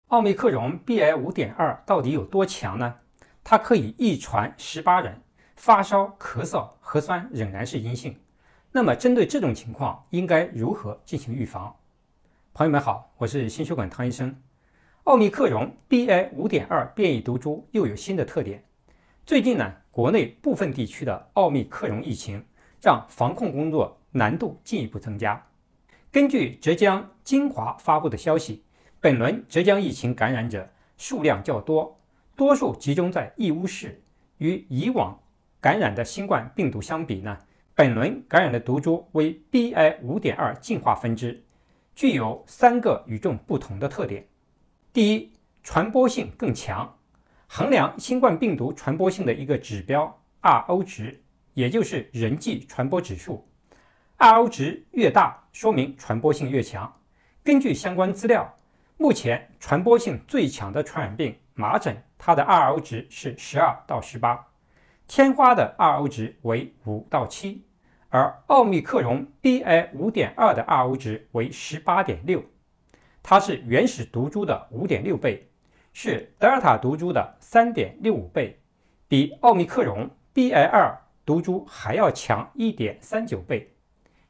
奥密克戎 BA.5.2 到底有多强呢？它可以一传18人，发烧、咳嗽，核酸仍然是阴性。那么针对这种情况，应该如何进行预防？朋友们好，我是心血管汤医生。奥密克戎 BA.5.2 变异毒株又有新的特点。最近呢，国内部分地区的奥密克戎疫情让防控工作难度进一步增加。根据浙江金华发布的消息，本轮浙江疫情感染者数量较多，多数集中在义乌市。与以往感染的新冠病毒相比呢，本轮感染的毒株为 BA.5.2 进化分支，具有3个与众不同的特点。第一，传播性更强。衡量新冠病毒传播性的一个指标 RO 值，也就是人际传播指数。RO 值越大，说明传播性越强。根据相关资料，目前传播性最强的传染病麻疹，它的 RO 值是12到18，天花的 RO 值为5到7，而奥密克戎 BA.5.2 的 RO 值为18.6，它是原始毒株的5.6倍，是德尔塔毒株的3.65倍，比奥密克戎 BA.2 毒株还要强1.39倍。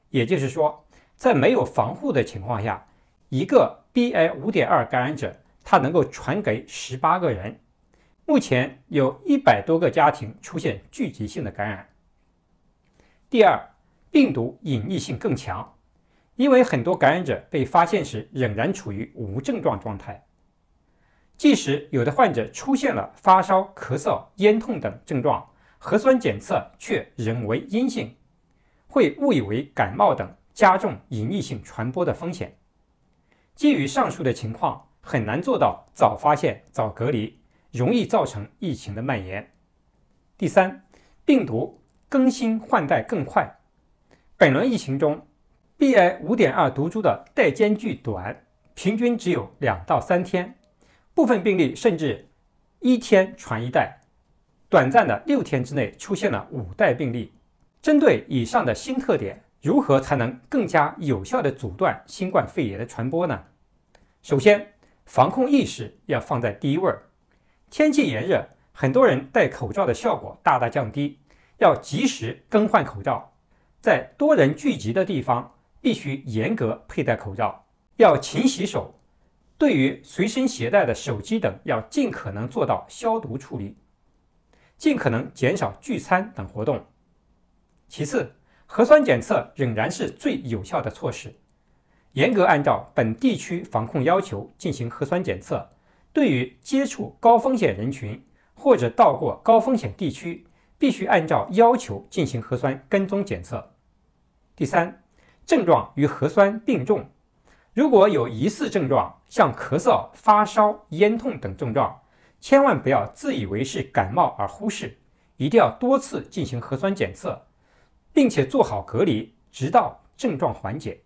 也就是说，在没有防护的情况下，一个 BA.5.2 感染者它能够传给18个人。目前有100多个家庭出现聚集性的感染。第二，病毒隐匿性更强，因为很多感染者被发现时仍然处于无症状状态，即使有的患者出现了发烧、咳嗽、咽痛等症状，核酸检测却仍为阴性，会误以为感冒等，加重隐匿性传播的风险。基于上述的情况，很难做到早发现、早隔离，容易造成疫情的蔓延。第三，病毒更新换代更快。本轮疫情中 BA.5.2 毒株的代间距短，平均只有2到3天，部分病例甚至1天传1代，短暂的6天之内出现了5代病例。针对以上的新特点，如何才能更加有效地阻断新冠肺炎的传播呢？首先，防控意识要放在第一位。天气炎热，很多人戴口罩的效果大大降低，要及时更换口罩。在多人聚集的地方，必须严格佩戴口罩，要勤洗手。对于随身携带的手机等，要尽可能做到消毒处理，尽可能减少聚餐等活动。其次，核酸检测仍然是最有效的措施，严格按照本地区防控要求进行核酸检测。对于接触高风险人群或者到过高风险地区，必须按照要求进行核酸跟踪检测。第三，症状与核酸并重。如果有疑似症状，像咳嗽、发烧、咽痛等症状，千万不要自以为是感冒而忽视，一定要多次进行核酸检测，并且做好隔离，直到症状缓解。